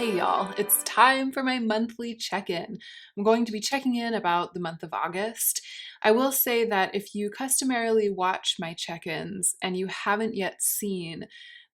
Hey y'all, it's time for my monthly check-in. I'm going to be checking in about the month of August. I will say that if you customarily watch my check-ins and you haven't yet seen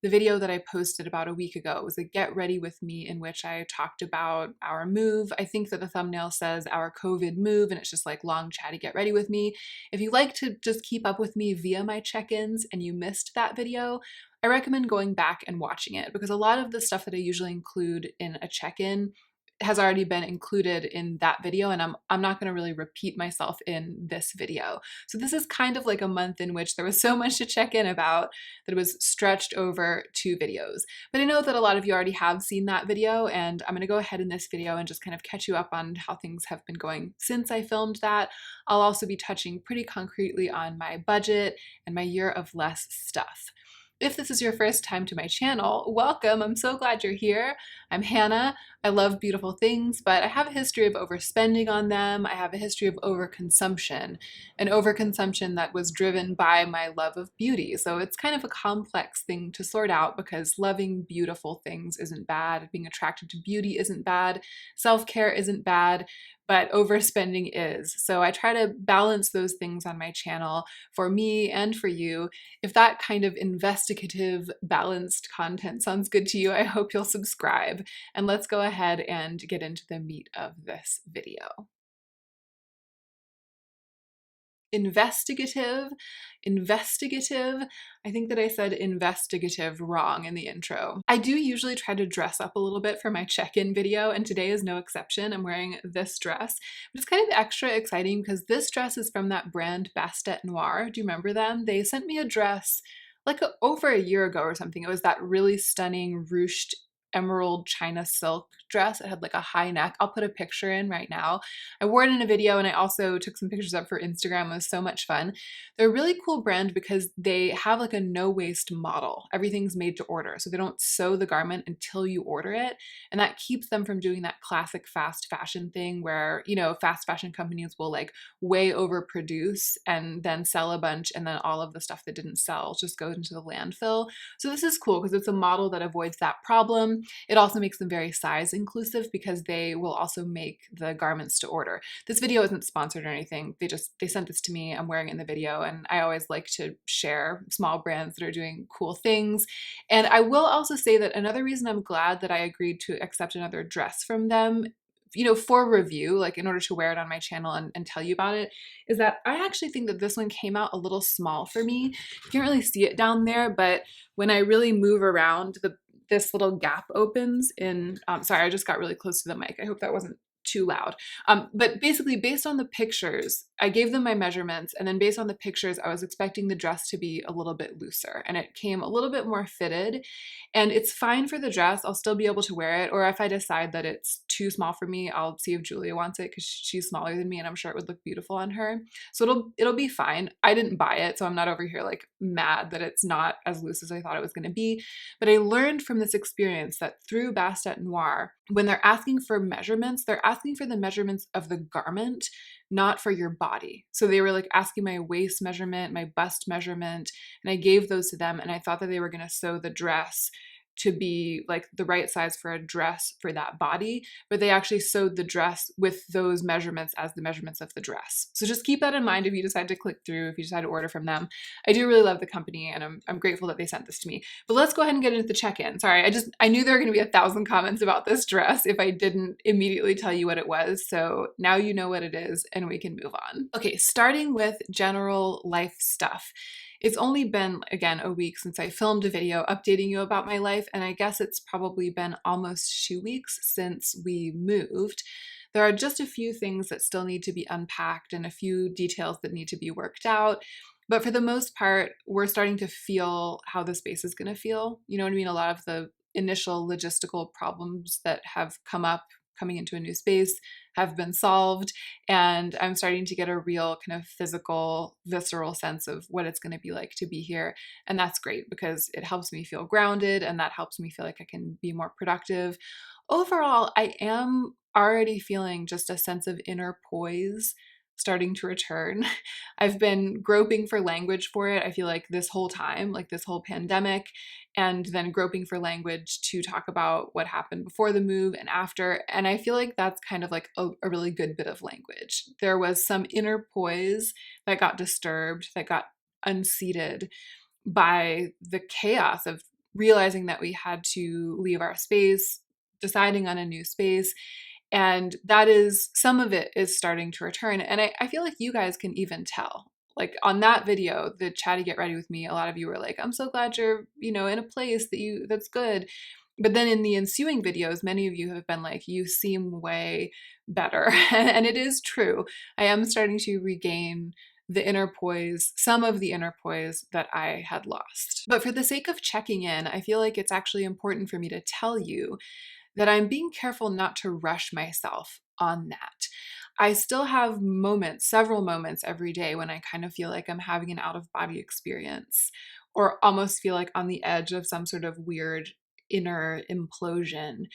the video that I posted about a week ago, it was a Get Ready With Me in which I talked about our move. I think that the thumbnail says our COVID move and it's just like long chatty Get Ready With Me. If you like to just keep up with me via my check-ins and you missed that video, I recommend going back and watching it because a lot of the stuff that I usually include in a check-in has already been included in that video, and I'm not going to really repeat myself in this video. So this is kind of like a month in which there was so much to check in about that it was stretched over 2 videos. But I know that a lot of you already have seen that video, and I'm going to go ahead in this video and just kind of catch you up on how things have been going since I filmed that. I'll also be touching pretty concretely on my budget and my year of less stuff. If this is your first time to my channel, welcome. I'm so glad you're here. I'm Hannah. I love beautiful things, but I have a history of overspending on them. I have a history of overconsumption, an overconsumption that was driven by my love of beauty. So it's kind of a complex thing to sort out because loving beautiful things isn't bad. Being attracted to beauty isn't bad. Self-care isn't bad, but overspending is. So I try to balance those things on my channel for me and for you. If that kind of investigative, balanced content sounds good to you, I hope you'll subscribe. And let's go ahead and get into the meat of this video. Investigative. I think that I said investigative wrong in the intro. I do usually try to dress up a little bit for my check-in video, and today is no exception. I'm wearing this dress, but it's kind of extra exciting because this dress is from that brand Bastet Noir. Do you remember them? They sent me a dress like over a year ago or something. It was that really stunning ruched emerald china silk dress. It had like a high neck. I'll put a picture in right now. I wore it in a video and I also took some pictures up for Instagram. It was so much fun. They're a really cool brand because they have like a no-waste model. Everything's made to order. So they don't sew the garment until you order it. And that keeps them from doing that classic fast fashion thing where, you know, fast fashion companies will like way overproduce and then sell a bunch and then all of the stuff that didn't sell just goes into the landfill. So this is cool because it's a model that avoids that problem. It also makes them very size inclusive because they will also make the garments to order. This video isn't sponsored or anything. They sent this to me. I'm wearing it in the video, and I always like to share small brands that are doing cool things. And I will also say that another reason I'm glad that I agreed to accept another dress from them, you know, for review, like in order to wear it on my channel and tell you about it, is that I actually think that this one came out a little small for me. You can't really see it down there, but when I really move around, this little gap opens in, sorry, I just got really close to the mic. I hope that wasn't too loud. But basically based on the pictures, I gave them my measurements, and then based on the pictures, I was expecting the dress to be a little bit looser, and it came a little bit more fitted, and it's fine for the dress. I'll still be able to wear it, or if I decide that it's too small for me, I'll see if Julia wants it because she's smaller than me and I'm sure it would look beautiful on her. So it'll be fine. I didn't buy it, so I'm not over here like mad that it's not as loose as I thought it was going to be. But I learned from this experience that through Bastet Noir, when they're asking for measurements, they're asking for the measurements of the garment, not for your body. So they were like asking my waist measurement, my bust measurement, and I gave those to them, and I thought that they were going to sew the dress to be like the right size for a dress for that body, but they actually sewed the dress with those measurements as the measurements of the dress. So just keep that in mind if you decide to click through, if you decide to order from them. I do really love the company, and I'm grateful that they sent this to me. But let's go ahead and get into the check-in. Sorry, I knew there were going to be 1,000 comments about this dress if I didn't immediately tell you what it was. So now you know what it is and we can move on. Okay, starting with general life stuff. It's only been, again, a week since I filmed a video updating you about my life, and I guess it's probably been almost 2 weeks since we moved. There are just a few things that still need to be unpacked and a few details that need to be worked out. But for the most part, we're starting to feel how the space is going to feel. You know what I mean? A lot of the initial logistical problems that have come up coming into a new space have been solved, and I'm starting to get a real kind of physical, visceral sense of what it's going to be like to be here. And that's great because it helps me feel grounded, and that helps me feel like I can be more productive. Overall, I am already feeling just a sense of inner poise starting to return. I've been groping for language for it, I feel like this whole time, like this whole pandemic, and then groping for language to talk about what happened before the move and after. And I feel like that's kind of like a really good bit of language. There was some inner poise that got disturbed, that got unseated by the chaos of realizing that we had to leave our space, deciding on a new space. And that is, some of it is starting to return. And I feel like you guys can even tell. Like on that video, the chatty get ready with me, a lot of you were like, I'm so glad you're, in a place that's good. But then in the ensuing videos, many of you have been like, you seem way better. And it is true. I am starting to regain the inner poise, some of the inner poise that I had lost. But for the sake of checking in, I feel like it's actually important for me to tell you that I'm being careful not to rush myself on that. I still have moments, several moments every day when I kind of feel like I'm having an out of body experience or almost feel like on the edge of some sort of weird inner implosion.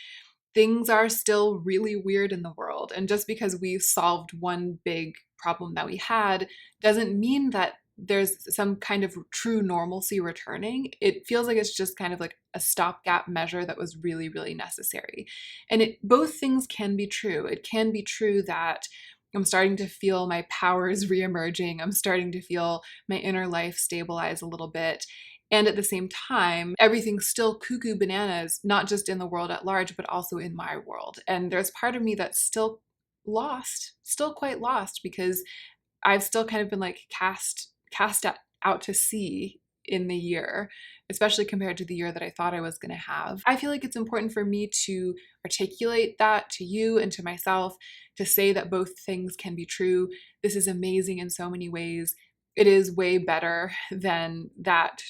Things are still really weird in the world. And just because we solved one big problem that we had doesn't mean that there's some kind of true normalcy returning. It feels like it's just kind of like a stopgap measure that was really, really necessary. And both things can be true. It can be true that I'm starting to feel my powers reemerging. I'm starting to feel my inner life stabilize a little bit. And at the same time, everything's still cuckoo bananas, not just in the world at large, but also in my world. And there's part of me that's still lost, still quite lost, because I've still kind of been like out to sea in the year, especially compared to the year that I thought I was going to have. I feel like it's important for me to articulate that to you and to myself, to say that both things can be true. This is amazing in so many ways. It is way better than that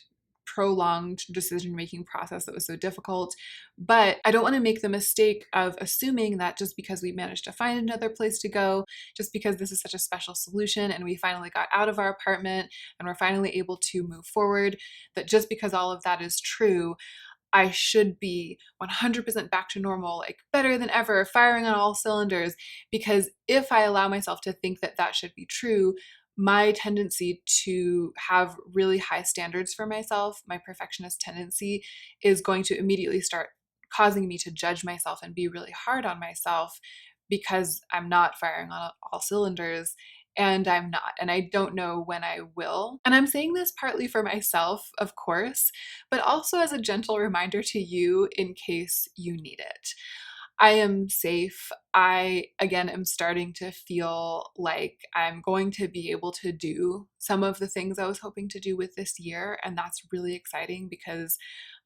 prolonged decision-making process that was so difficult. But I don't want to make the mistake of assuming that just because we managed to find another place to go, just because this is such a special solution and we finally got out of our apartment and we're finally able to move forward, that just because all of that is true, I should be 100% back to normal, like better than ever, firing on all cylinders. Because if I allow myself to think that that should be true, my tendency to have really high standards for myself, my perfectionist tendency, is going to immediately start causing me to judge myself and be really hard on myself because I'm not firing on all cylinders. And I'm not, and I don't know when I will. And I'm saying this partly for myself, of course, but also as a gentle reminder to you in case you need it. I am safe. I, again, am starting to feel like I'm going to be able to do some of the things I was hoping to do with this year. And that's really exciting because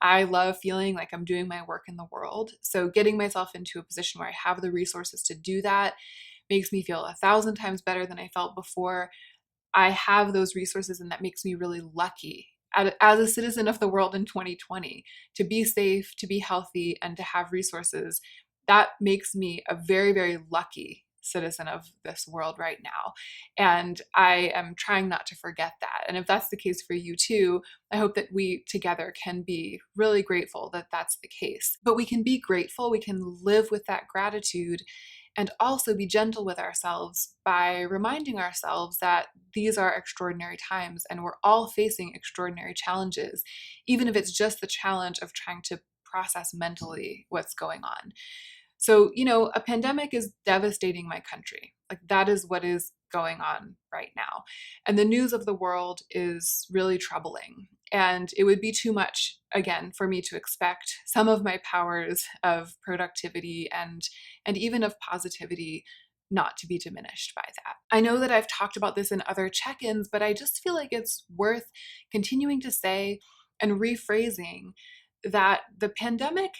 I love feeling like I'm doing my work in the world. So getting myself into a position where I have the resources to do that makes me feel 1,000 times better than I felt before. I have those resources, and that makes me really lucky as a citizen of the world in 2020 to be safe, to be healthy, and to have resources. That makes me a very, very lucky citizen of this world right now. And I am trying not to forget that. And if that's the case for you too, I hope that we together can be really grateful that that's the case. But we can be grateful, we can live with that gratitude, and also be gentle with ourselves by reminding ourselves that these are extraordinary times and we're all facing extraordinary challenges, even if it's just the challenge of trying to process mentally what's going on. So, a pandemic is devastating my country. Like, that is what is going on right now. And the news of the world is really troubling. And it would be too much, again, for me to expect some of my powers of productivity and even of positivity not to be diminished by that. I know that I've talked about this in other check-ins, but I just feel like it's worth continuing to say and rephrasing that the pandemic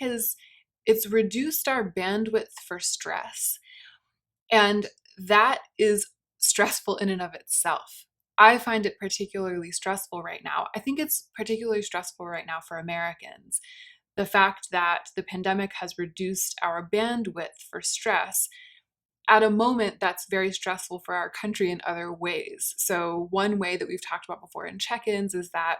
it's reduced our bandwidth for stress. And that is stressful in and of itself. I find it particularly stressful right now. I think it's particularly stressful right now for Americans. The fact that the pandemic has reduced our bandwidth for stress at a moment that's very stressful for our country in other ways. So one way that we've talked about before in check-ins is that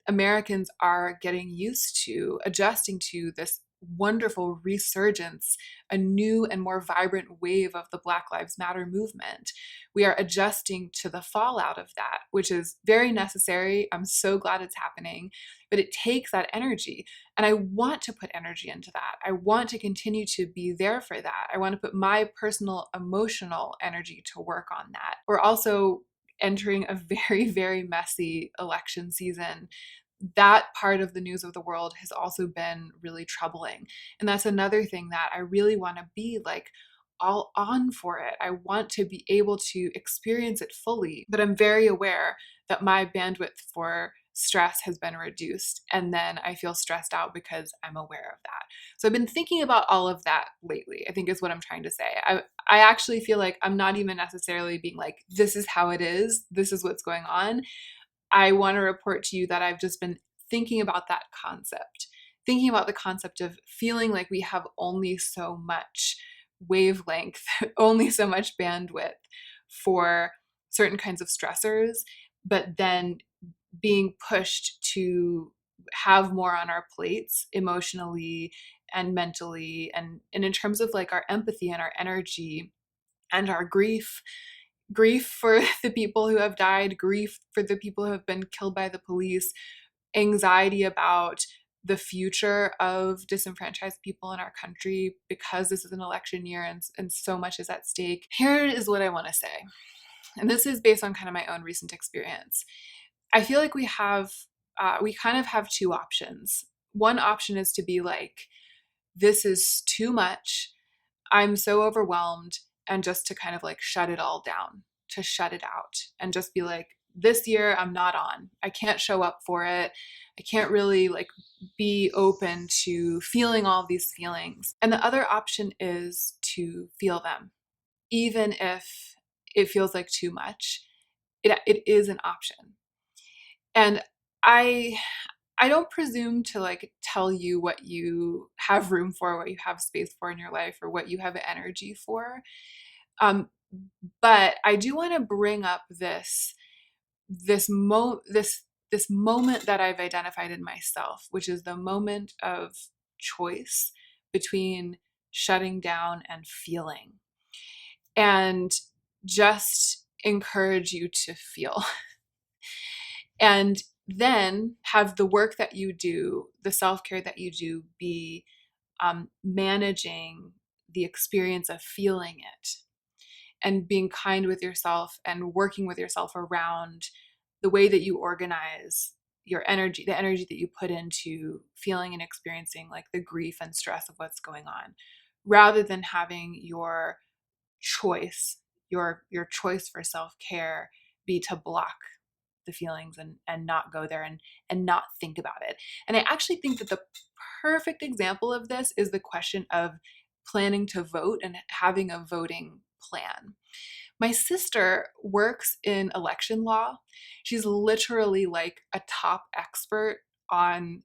Americans are getting used to adjusting to this wonderful resurgence, a new and more vibrant wave of the Black Lives Matter movement. We are adjusting to the fallout of that, which is very necessary. I'm so glad it's happening, but it takes that energy. And I want to put energy into that. I want to continue to be there for that. I want to put my personal emotional energy to work on that. We're also entering a very, very messy election season. That part of the news of the world has also been really troubling. And that's another thing that I really want to be like all on for it. I want to be able to experience it fully, but I'm very aware that my bandwidth for stress has been reduced. And then I feel stressed out because I'm aware of that. So I've been thinking about all of that lately, I think is what I'm trying to say. I actually feel like I'm not even necessarily being like, this is how it is, this is what's going on. I want to report to you that I've just been thinking about that concept, thinking about the concept of feeling like we have only so much wavelength, only so much bandwidth for certain kinds of stressors, but then being pushed to have more on our plates emotionally and mentally, and in terms of like our empathy and our energy and our grief for the people who have died, grief for the people who have been killed by the police, anxiety about the future of disenfranchised people in our country because this is an election year and so much is at stake. Here is what I want to say. And this is based on kind of my own recent experience. I feel like we kind of have two options. One option is to be like, this is too much. I'm so overwhelmed, and just to kind of like shut it all down, to shut it out and just be like, this year I'm not on. I can't show up for it. I can't really like be open to feeling all these feelings. And the other option is to feel them, even if it feels like too much. It is an option. And I don't presume to like tell you what you have room for, what you have space for in your life, or what you have energy for. But I do want to bring up this moment that I've identified in myself, which is the moment of choice between shutting down and feeling, and just encourage you to feel. And then have the work that you do, the self-care that you do, be managing the experience of feeling it and being kind with yourself and working with yourself around the way that you organize your energy, the energy that you put into feeling and experiencing like the grief and stress of what's going on, rather than having your choice, your choice for self-care be to block the feelings and not go there and not think about it. And I actually think that the perfect example of this is the question of planning to vote and having a voting plan. My sister works in election law. She's literally like a top expert on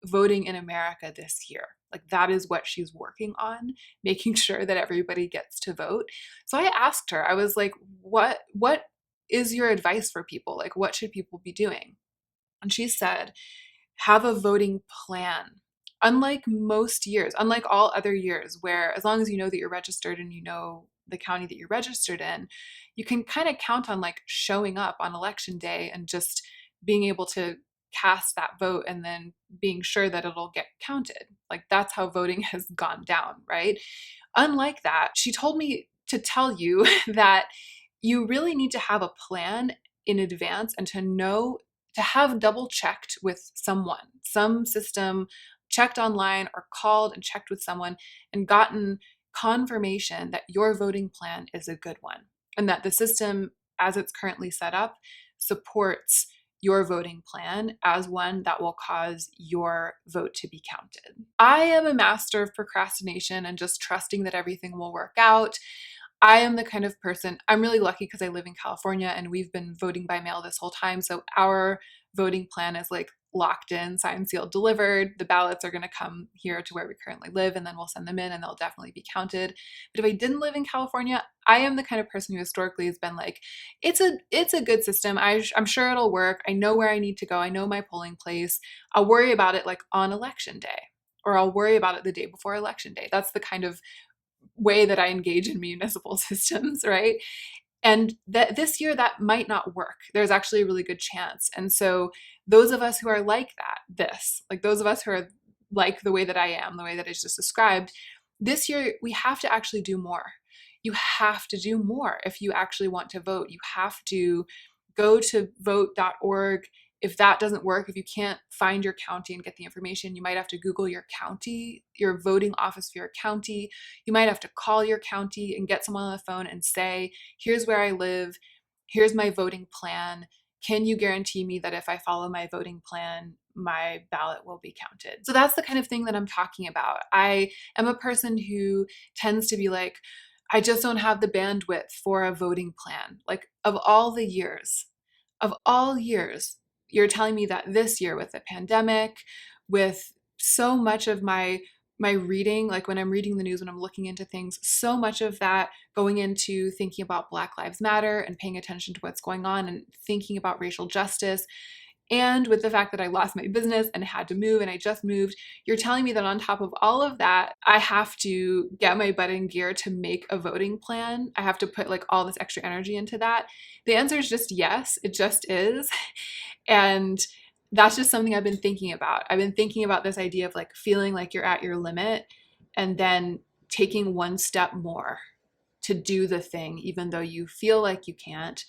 voting in America this year. Like that is what she's working on, making sure that everybody gets to vote. So I asked her, I was like, what is your advice for people? Like, what should people be doing? And she said, have a voting plan. Unlike most years, unlike all other years, where as long as you know that you're registered and you know the county that you're registered in, you can kind of count on like showing up on election day and just being able to cast that vote and then being sure that it'll get counted. Like that's how voting has gone down, right? Unlike that, she told me to tell you that you really need to have a plan in advance and to have double checked with someone, some system, checked online or called and checked with someone and gotten confirmation that your voting plan is a good one and that the system as it's currently set up supports your voting plan as one that will cause your vote to be counted. I am a master of procrastination and just trusting that everything will work out. I am the kind of person, I'm really lucky because I live in California and we've been voting by mail this whole time. So our voting plan is like locked in, signed, sealed, delivered. The ballots are going to come here to where we currently live and then we'll send them in and they'll definitely be counted. But if I didn't live in California, I am the kind of person who historically has been like, it's a good system. I'm sure it'll work. I know where I need to go. I know my polling place. I'll worry about it like on election day. or I'll worry about it the day before election day. That's the kind of way that I engage in municipal systems, right? And that this year that might not work. There's actually a really good chance. And so those of us who are like like those of us who are like the way that I am, the way that I just described, this year we have to actually do more. You have to do more if you actually want to vote. You have to go to vote.org. If that doesn't work, if you can't find your county and get the information, you might have to Google your county, your voting office for your county. You might have to call your county and get someone on the phone and say, here's where I live, here's my voting plan. Can you guarantee me that if I follow my voting plan, my ballot will be counted? So that's the kind of thing that I'm talking about. I am a person who tends to be like, I just don't have the bandwidth for a voting plan. Like, of all years, you're telling me that this year with the pandemic, with so much of my reading, like when I'm reading the news, when I'm looking into things, so much of that going into thinking about Black Lives Matter and paying attention to what's going on and thinking about racial justice, and with the fact that I lost my business and had to move and I just moved, you're telling me that on top of all of that, I have to get my butt in gear to make a voting plan. I have to put like all this extra energy into that. The answer is just yes, it just is. And that's just something I've been thinking about. I've been thinking about this idea of like feeling like you're at your limit and then taking one step more to do the thing, even though you feel like you can't,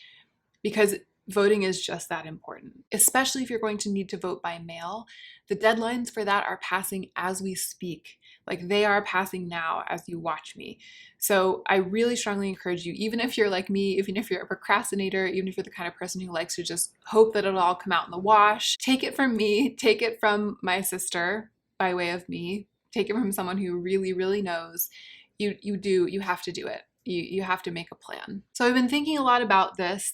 because voting is just that important, especially if you're going to need to vote by mail. The deadlines for that are passing as we speak. Like, they are passing now as you watch me. So I really strongly encourage you, even if you're like me, even if you're a procrastinator, even if you're the kind of person who likes to just hope that it'll all come out in the wash, take it from me, take it from my sister by way of me, take it from someone who really, really knows. You have to do it. You have to make a plan. So I've been thinking a lot about this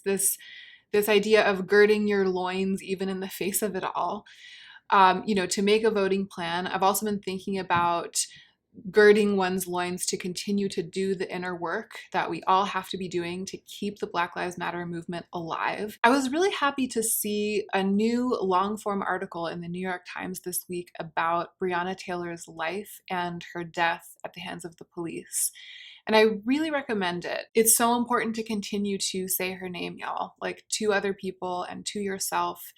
idea of girding your loins even in the face of it all, to make a voting plan. I've also been thinking about girding one's loins to continue to do the inner work that we all have to be doing to keep the Black Lives Matter movement alive. I was really happy to see a new long-form article in the New York Times this week about Breonna Taylor's life and her death at the hands of the police. And I really recommend it. It's so important to continue to say her name, y'all, like to other people and to yourself.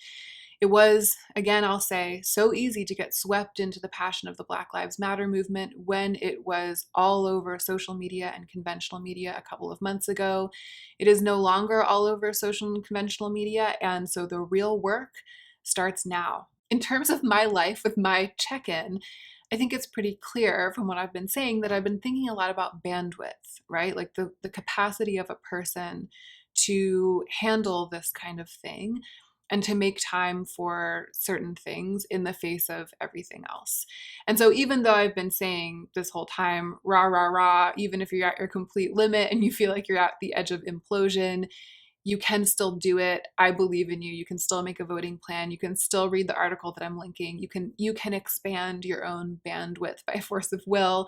It was, again, I'll say, so easy to get swept into the passion of the Black Lives Matter movement when it was all over social media and conventional media a couple of months ago. It is no longer all over social and conventional media, and so the real work starts now. In terms of my life with my check-in, I think it's pretty clear from what I've been saying that I've been thinking a lot about bandwidth, right? Like the capacity of a person to handle this kind of thing and to make time for certain things in the face of everything else. And so even though I've been saying this whole time, rah, rah, rah, even if you're at your complete limit and you feel like you're at the edge of implosion, you can still do it. I believe in you. You can still make a voting plan. You can still read the article that I'm linking. You can expand your own bandwidth by force of will,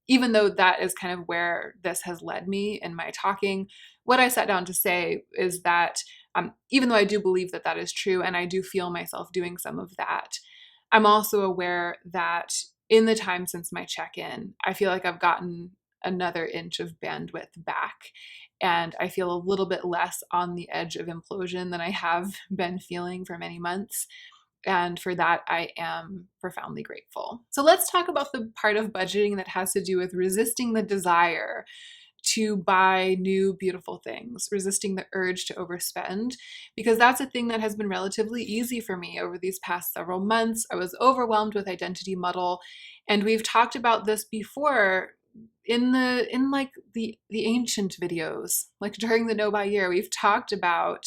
even though that is kind of where this has led me in my talking. What I sat down to say is that even though I do believe that that is true, and I do feel myself doing some of that, I'm also aware that in the time since my check-in, I feel like I've gotten another inch of bandwidth back. And I feel a little bit less on the edge of implosion than I have been feeling for many months. And for that, I am profoundly grateful. So let's talk about the part of budgeting that has to do with resisting the desire to buy new, beautiful things, resisting the urge to overspend, because that's a thing that has been relatively easy for me over these past several months. I was overwhelmed with identity muddle, and we've talked about this before in the ancient videos, like during the No Buy Year. We've talked about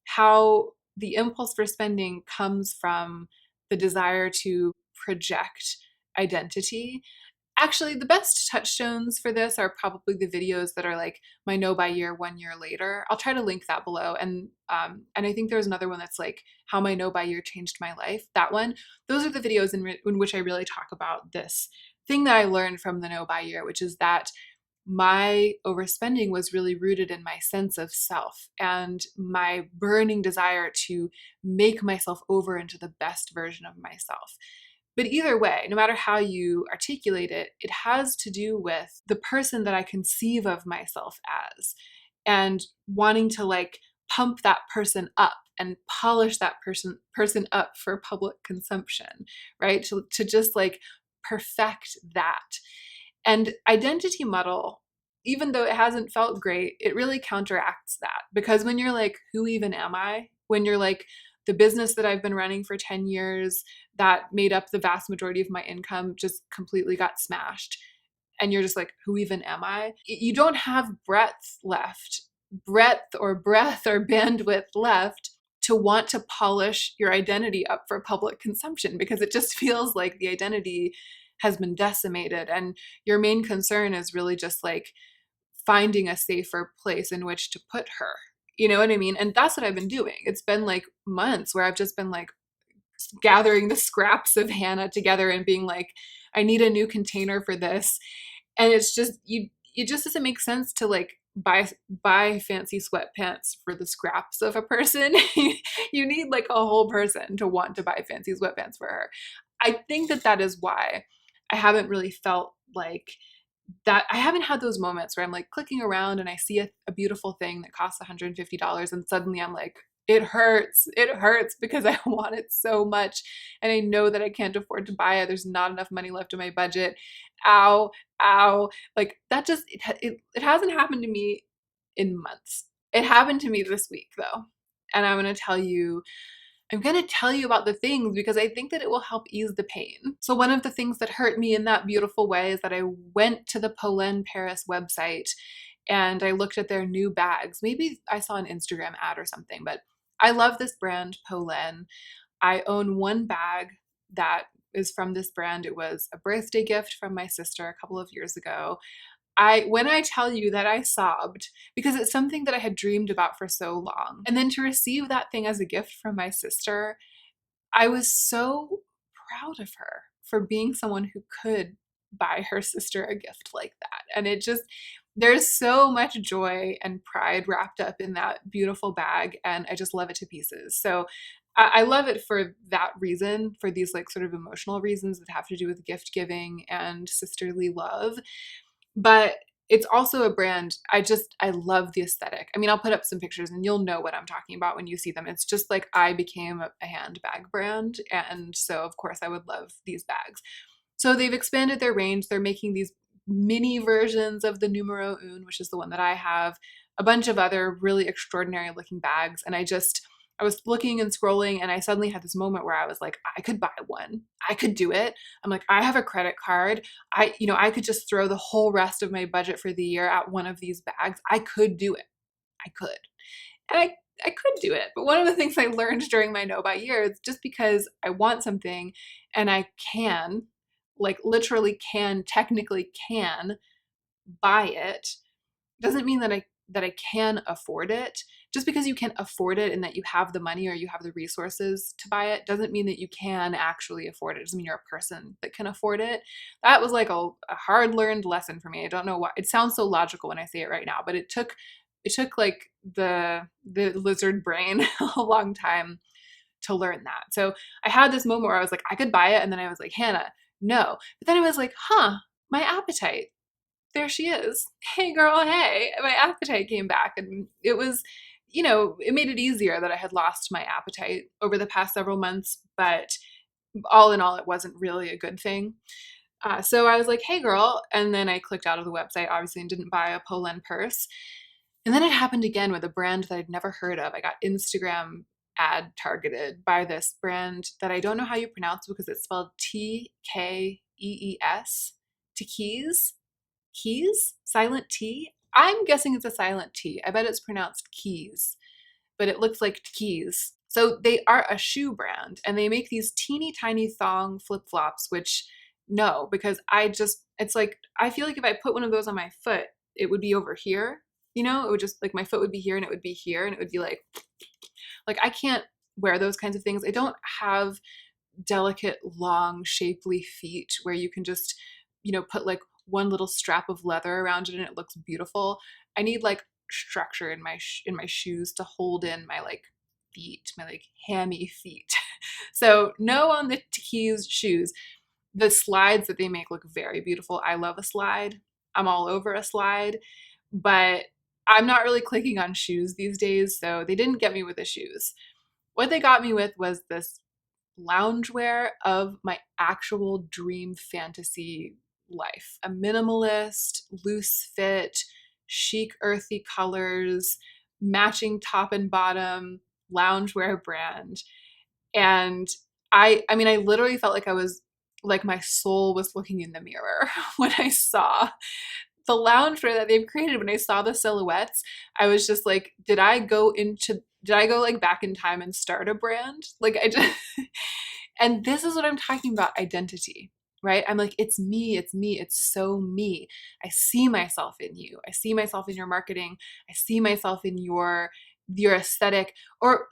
how the impulse for spending comes from the desire to project identity. Actually, the best touchstones for this are probably the videos that are like my No Buy Year 1 year later. I'll try to link that below. And I think there's another one that's like how my No Buy Year changed my life. That one. Those are the videos in which I really talk about this thing that I learned from the No Buy Year, which is that my overspending was really rooted in my sense of self and my burning desire to make myself over into the best version of myself. But either way, no matter how you articulate it, it has to do with the person that I conceive of myself as, and wanting to like pump that person up and polish that person up for public consumption, right? To just like perfect that. And identity muddle, even though it hasn't felt great, it really counteracts that. Because when you're like, who even am I? When you're like, the business that I've been running for 10 years that made up the vast majority of my income just completely got smashed. And you're just like, who even am I? You don't have breadth or bandwidth left to want to polish your identity up for public consumption, because it just feels like the identity has been decimated. And your main concern is really just like finding a safer place in which to put her. You know what I mean? And that's what I've been doing. It's been like months where I've just been like gathering the scraps of Hannah together and being like, I need a new container for this. And it's just, it just doesn't make sense to like buy fancy sweatpants for the scraps of a person. You need like a whole person to want to buy fancy sweatpants for her. I think that is why I haven't really felt like that. I haven't had those moments where I'm like clicking around and I see a beautiful thing that costs $150 and suddenly I'm like, it hurts. It hurts because I want it so much and I know that I can't afford to buy it. There's not enough money left in my budget. Ow, ow. Like that just, it hasn't happened to me in months. It happened to me this week though. And I'm going to tell you about the things because I think that it will help ease the pain. So one of the things that hurt me in that beautiful way is that I went to the Polène Paris website and I looked at their new bags. Maybe I saw an Instagram ad or something, but I love this brand, Polène. I own one bag that is from this brand. It was a birthday gift from my sister a couple of years ago. When I tell you that I sobbed because it's something that I had dreamed about for so long. And then to receive that thing as a gift from my sister, I was so proud of her for being someone who could buy her sister a gift like that. And there's so much joy and pride wrapped up in that beautiful bag. And I just love it to pieces. So I love it for that reason, for these like sort of emotional reasons that have to do with gift giving and sisterly love. But it's also a brand, I love the aesthetic. I mean, I'll put up some pictures and you'll know what I'm talking about when you see them. It's just like I became a handbag brand. And so, of course, I would love these bags. So they've expanded their range. They're making these mini versions of the numero un, which is the one that I have, a bunch of other really extraordinary looking bags. And I was looking and scrolling and I suddenly had this moment where I was like, I could buy one. I could do it. I'm like, I have a credit card. I could just throw the whole rest of my budget for the year at one of these bags. I could do it. I could. And I could do it. But one of the things I learned during my no buy year is just because I want something and I can, like literally can, technically can buy it, doesn't mean that I can afford it. Just because you can afford it and that you have the money or you have the resources to buy it doesn't mean that you can actually afford it. It doesn't mean you're a person that can afford it. That was like a hard learned lesson for me. I don't know why. It sounds so logical when I say it right now, but it took like the lizard brain a long time to learn that. So I had this moment where I was like, I could buy it. And then I was like, Hannah, no. But then I was like, my appetite. There she is. Hey girl, hey. My appetite came back and it was, it made it easier that I had lost my appetite over the past several months, but all in all, it wasn't really a good thing. So I was like, hey girl. And then I clicked out of the website, obviously, and didn't buy a Polène purse. And then it happened again with a brand that I'd never heard of. I got Instagram ad targeted by this brand that I don't know how you pronounce because it's spelled Tkees. Tkees? Keys? Silent T? I'm guessing it's a silent T. I bet it's pronounced keys, but it looks like keys. So they are a shoe brand and they make these teeny tiny thong flip-flops, which no, because it's like, I feel like if I put one of those on my foot, it would be over here, it would just like my foot would be here and it would be here and it would be like I can't wear those kinds of things. I don't have delicate, long, shapely feet where you can just, put like one little strap of leather around it and it looks beautiful. I need like structure in my shoes to hold in my like feet, my like hammy feet. So no on the Keys shoes. The slides that they make look very beautiful. I love a slide. I'm all over a slide, but I'm not really clicking on shoes these days, so they didn't get me with the shoes. What they got me with was this loungewear of my actual dream fantasy life. A minimalist, loose fit, chic, earthy colors, matching top and bottom loungewear brand. And I mean, I literally felt like I was like my soul was looking in the mirror when I saw the loungewear that they've created. When I saw the silhouettes, I was just like, did I go like back in time and start a brand? Like I just and this is what I'm talking about, identity, right? I'm like, it's me, it's me, it's so me. I see myself in you. I see myself in your marketing. I see myself in your aesthetic, or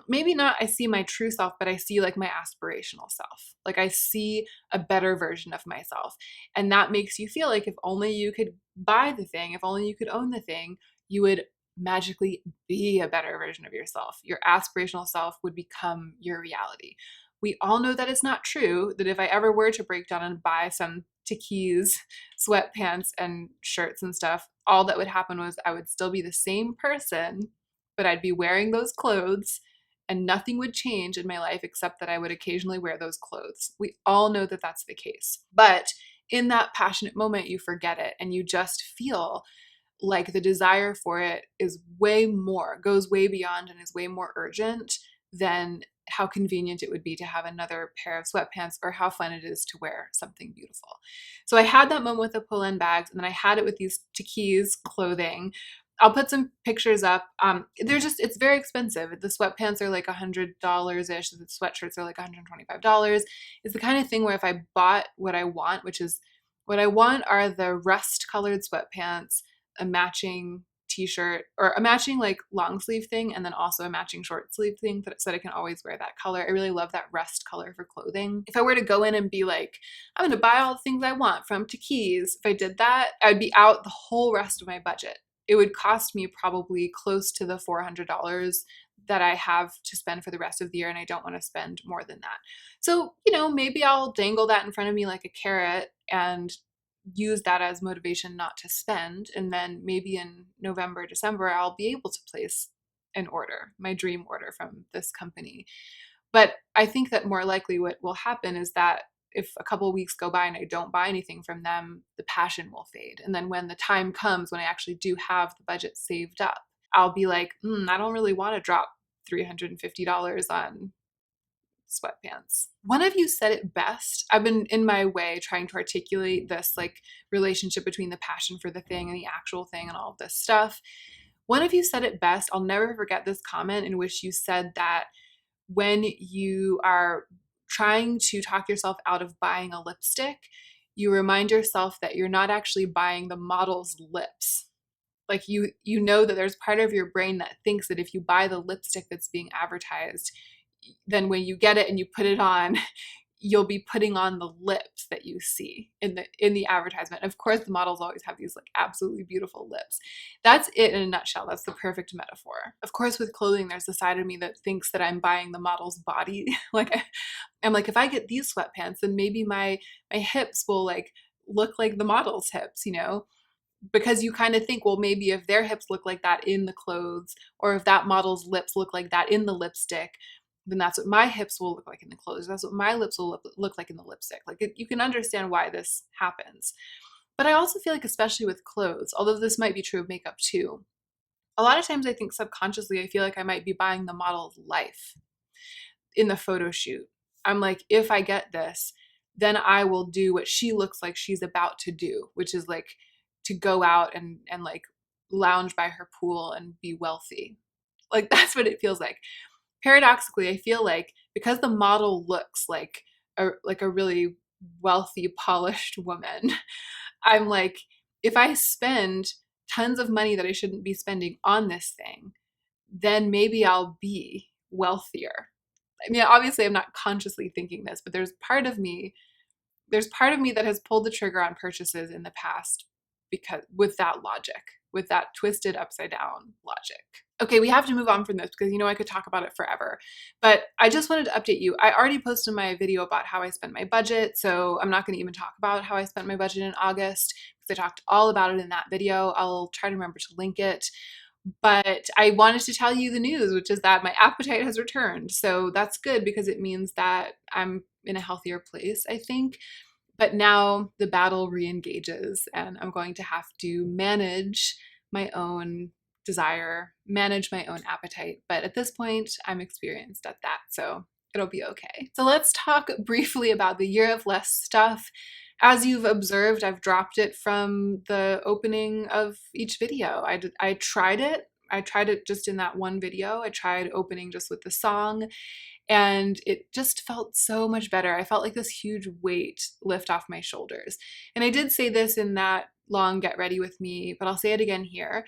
maybe not I see my true self, but I see like my aspirational self. Like I see a better version of myself. And that makes you feel like if only you could buy the thing, if only you could own the thing, you would magically be a better version of yourself. Your aspirational self would become your reality. We all know that it's not true, that if I ever were to break down and buy some Keys sweatpants and shirts and stuff, all that would happen was I would still be the same person, but I'd be wearing those clothes and nothing would change in my life except that I would occasionally wear those clothes. We all know that that's the case. But in that passionate moment, you forget it and you just feel like the desire for it is way more, goes way beyond and is way more urgent than how convenient it would be to have another pair of sweatpants or how fun it is to wear something beautiful. So I had that moment with the pull-in bags, and then I had it with these Keys clothing. I'll put some pictures up. It's very expensive. The sweatpants are like $100-ish. The sweatshirts are like $125. It's the kind of thing where if I bought what I want, which is what I want are the rust colored sweatpants, a matching t-shirt or a matching like long sleeve thing, and then also a matching short sleeve thing so that I can always wear that color. I really love that rust color for clothing. If I were to go in and be like, I'm going to buy all the things I want from Keys, if I did that, I'd be out the whole rest of my budget. It would cost me probably close to the $400 that I have to spend for the rest of the year, and I don't want to spend more than that. So, maybe I'll dangle that in front of me like a carrot and use that as motivation not to spend. And then maybe in November, December, I'll be able to place an order, my dream order from this company. But I think that more likely what will happen is that if a couple of weeks go by and I don't buy anything from them, the passion will fade. And then when the time comes when I actually do have the budget saved up, I'll be like, I don't really want to drop $350 on sweatpants. One of you said it best. I've been in my way trying to articulate this like relationship between the passion for the thing and the actual thing and all of this stuff. One of you said it best. I'll never forget this comment in which you said that when you are trying to talk yourself out of buying a lipstick, you remind yourself that you're not actually buying the model's lips. Like you know that there's part of your brain that thinks that if you buy the lipstick that's being advertised, then when you get it and you put it on, you'll be putting on the lips that you see in the advertisement. Of course, the models always have these like absolutely beautiful lips. That's it in a nutshell. That's the perfect metaphor. Of course, with clothing, there's the side of me that thinks that I'm buying the model's body. I'm like, if I get these sweatpants, then maybe my hips will like look like the model's hips, because you kind of think, well, maybe if their hips look like that in the clothes, or if that model's lips look like that in the lipstick, then that's what my hips will look like in the clothes. That's what my lips will look like in the lipstick. You can understand why this happens. But I also feel like, especially with clothes, although this might be true of makeup too, a lot of times I think subconsciously I feel like I might be buying the model's life in the photo shoot. I'm like, if I get this, then I will do what she looks like she's about to do, which is like to go out and like lounge by her pool and be wealthy. Like that's what it feels like. Paradoxically, I feel like because the model looks like a really wealthy, polished woman, I'm like, if I spend tons of money that I shouldn't be spending on this thing, then maybe I'll be wealthier. I mean, obviously I'm not consciously thinking this, but there's part of me that has pulled the trigger on purchases in the past because with that logic, with that twisted upside down logic. Okay, we have to move on from this because I could talk about it forever. But I just wanted to update you. I already posted my video about how I spent my budget, so I'm not going to even talk about how I spent my budget in August because I talked all about it in that video. I'll try to remember to link it. But I wanted to tell you the news, which is that my appetite has returned. So that's good because it means that I'm in a healthier place, I think. But now the battle re-engages and I'm going to have to manage my own desire, manage my own appetite. But at this point, I'm experienced at that, so it'll be okay. So let's talk briefly about the year of less stuff. As you've observed, I've dropped it from the opening of each video. I tried it. I tried it just in that one video. I tried opening just with the song, and it just felt so much better. I felt like this huge weight lift off my shoulders. And I did say this in that long Get Ready With Me, but I'll say it again here.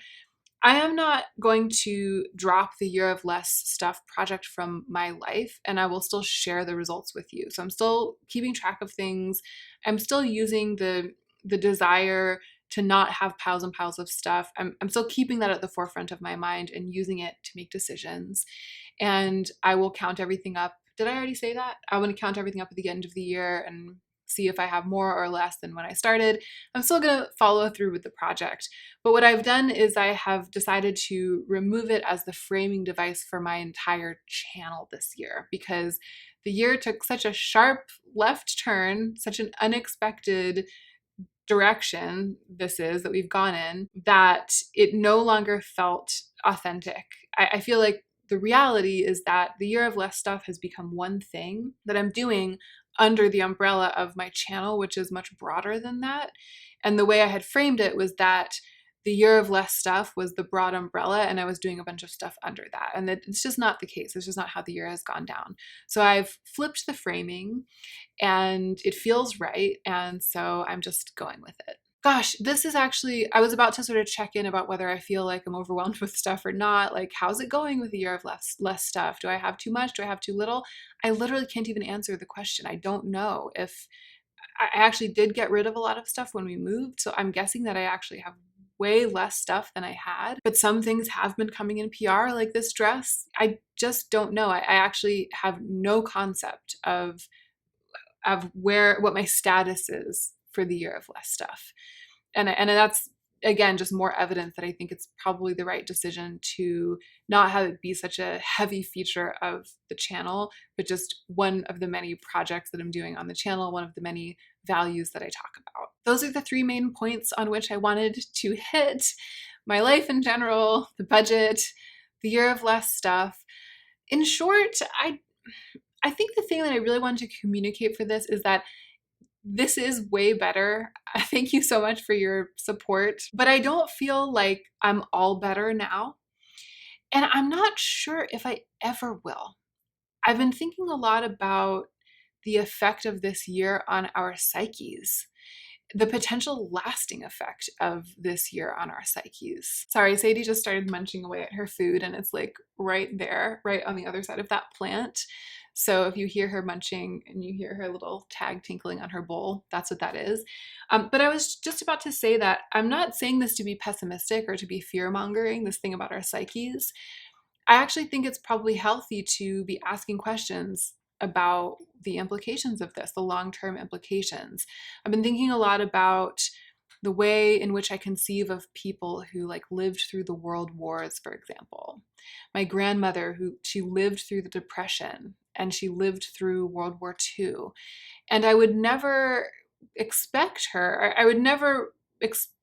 I am not going to drop the year of less stuff project from my life, and I will still share the results with you. So I'm still keeping track of things. I'm still using the desire to not have piles and piles of stuff. I'm still keeping that at the forefront of my mind and using it to make decisions. And I will count everything up. Did I already say that? I want to count everything up at the end of the year and see if I have more or less than when I started. I'm still going to follow through with the project. But what I've done is I have decided to remove it as the framing device for my entire channel this year, because the year took such a sharp left turn, such an unexpected direction that we've gone in, that it no longer felt authentic. I feel like the reality is that the year of less stuff has become one thing that I'm doing under the umbrella of my channel, which is much broader than that. And the way I had framed it was that the year of less stuff was the broad umbrella and I was doing a bunch of stuff under that. And it's just not the case. It's just not how the year has gone down. So I've flipped the framing and it feels right. And so I'm just going with it. Gosh, this is actually, I was about to sort of check in about whether I feel like I'm overwhelmed with stuff or not. Like, how's it going with the year of less stuff? Do I have too much? Do I have too little? I literally can't even answer the question. I don't know if I actually did get rid of a lot of stuff when we moved. So I'm guessing that I actually have way less stuff than I had. But some things have been coming in PR, like this dress. I just don't know. I actually have no concept of what my status is for the year of less stuff. And that's, again, just more evidence that I think it's probably the right decision to not have it be such a heavy feature of the channel, but just one of the many projects that I'm doing on the channel, one of the many values that I talk about. Those are the three main points on which I wanted to hit: my life in general, the budget, the year of less stuff. In short, I think the thing that I really wanted to communicate for this is that this is way better. Thank you so much for your support. But I don't feel like I'm all better now. And I'm not sure if I ever will. I've been thinking a lot about the effect of this year on our psyches, the potential lasting effect of this year on our psyches. Sorry, Sadie just started munching away at her food and it's like right there, right on the other side of that plant. So if you hear her munching and you hear her little tag tinkling on her bowl, that's what that is. But I was just about to say that I'm not saying this to be pessimistic or to be fear-mongering, this thing about our psyches. I actually think it's probably healthy to be asking questions about the implications of this, the long-term implications. I've been thinking a lot about the way in which I conceive of people who lived through the world wars, for example. My grandmother, she lived through the Depression and she lived through World War II. And I would never expect her, I would never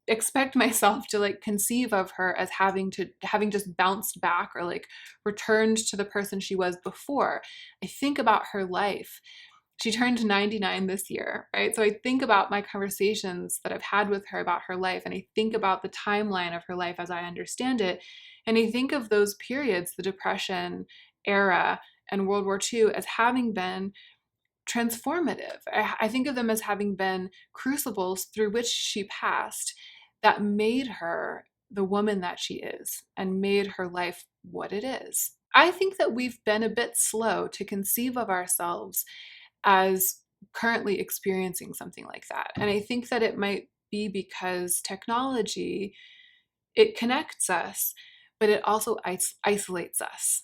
expect myself to conceive of her as having just bounced back or returned to the person she was before. I think about her life. She turned 99 this year, right? So I think about my conversations that I've had with her about her life, and I think about the timeline of her life as I understand it. And I think of those periods, the Depression era and World War II, as having been transformative. I think of them as having been crucibles through which she passed that made her the woman that she is and made her life what it is. I think that we've been a bit slow to conceive of ourselves as currently experiencing something like that. And I think that it might be because technology, it connects us, but it also isolates us.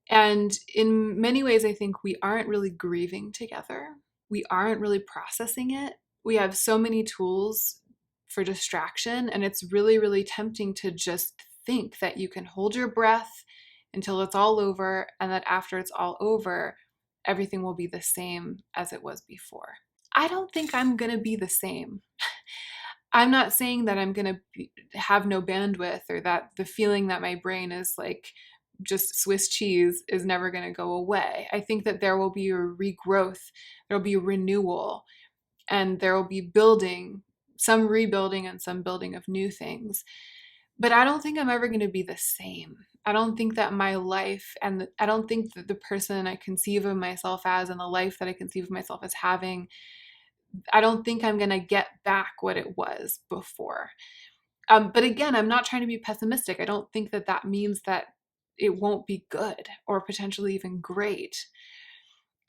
And in many ways, I think we aren't really grieving together. We aren't really processing it. We have so many tools for distraction, and it's really, really tempting to just think that you can hold your breath until it's all over, and that after it's all over, everything will be the same as it was before. I don't think I'm going to be the same. I'm not saying that I'm going to have no bandwidth, or that the feeling that my brain is like just Swiss cheese is never going to go away. I think that there will be a regrowth, there will be a renewal, and there will be building, some rebuilding and some building of new things. But I don't think I'm ever going to be the same. I don't think that my life, and I don't think that the person I conceive of myself as and the life that I conceive of myself as having, I don't think I'm going to get back what it was before. But again, I'm not trying to be pessimistic. I don't think that that means that it won't be good or potentially even great.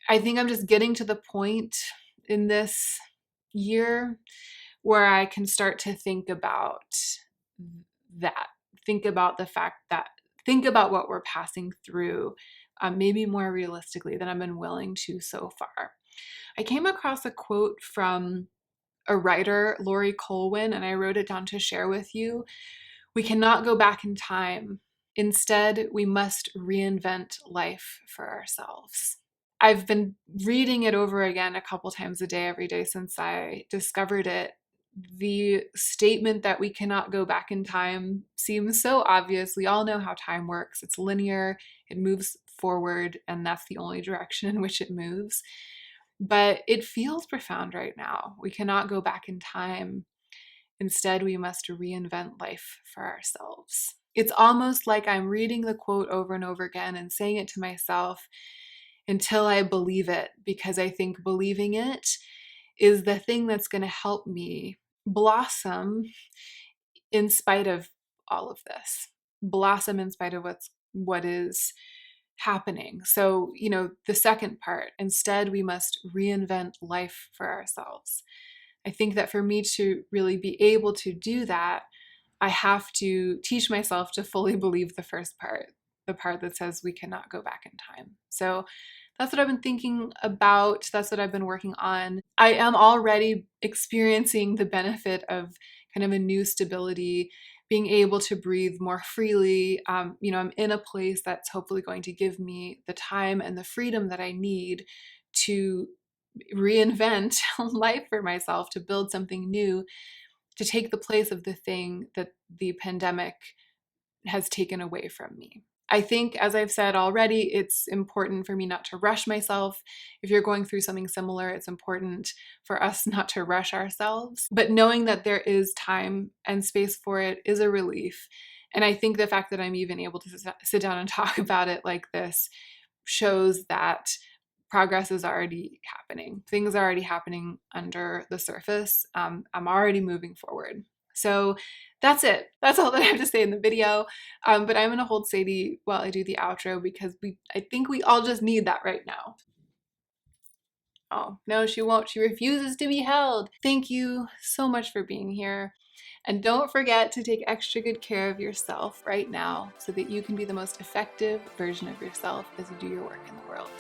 I think I'm just getting to the point in this year where I can start to think about that, think about the fact that, think about what we're passing through, maybe more realistically than I've been willing to so far. I came across a quote from a writer, Laurie Colwin, and I wrote it down to share with you. We cannot go back in time. Instead, we must reinvent life for ourselves. I've been reading it over again a couple times a day, every day since I discovered it. The statement that we cannot go back in time seems so obvious. We all know how time works. It's linear, it moves forward, and that's the only direction in which it moves. But it feels profound right now. We cannot go back in time. Instead, we must reinvent life for ourselves. It's almost like I'm reading the quote over and over again and saying it to myself until I believe it, because I think believing it is the thing that's going to help me blossom in spite of all of this, blossom in spite of what is happening. So, the second part, instead, we must reinvent life for ourselves. I think that for me to really be able to do that, I have to teach myself to fully believe the first part, the part that says we cannot go back in time. So that's what I've been thinking about. That's what I've been working on. I am already experiencing the benefit of kind of a new stability, being able to breathe more freely. I'm in a place that's hopefully going to give me the time and the freedom that I need to reinvent life for myself, to build something new, to take the place of the thing that the pandemic has taken away from me. I think, as I've said already, it's important for me not to rush myself. If you're going through something similar, it's important for us not to rush ourselves. But knowing that there is time and space for it is a relief. And I think the fact that I'm even able to sit down and talk about it like this shows that progress is already happening. Things are already happening under the surface. I'm already moving forward. So that's it. That's all that I have to say in the video. But I'm going to hold Sadie while I do the outro, because I think we all just need that right now. Oh, no, she won't. She refuses to be held. Thank you so much for being here. And don't forget to take extra good care of yourself right now so that you can be the most effective version of yourself as you do your work in the world.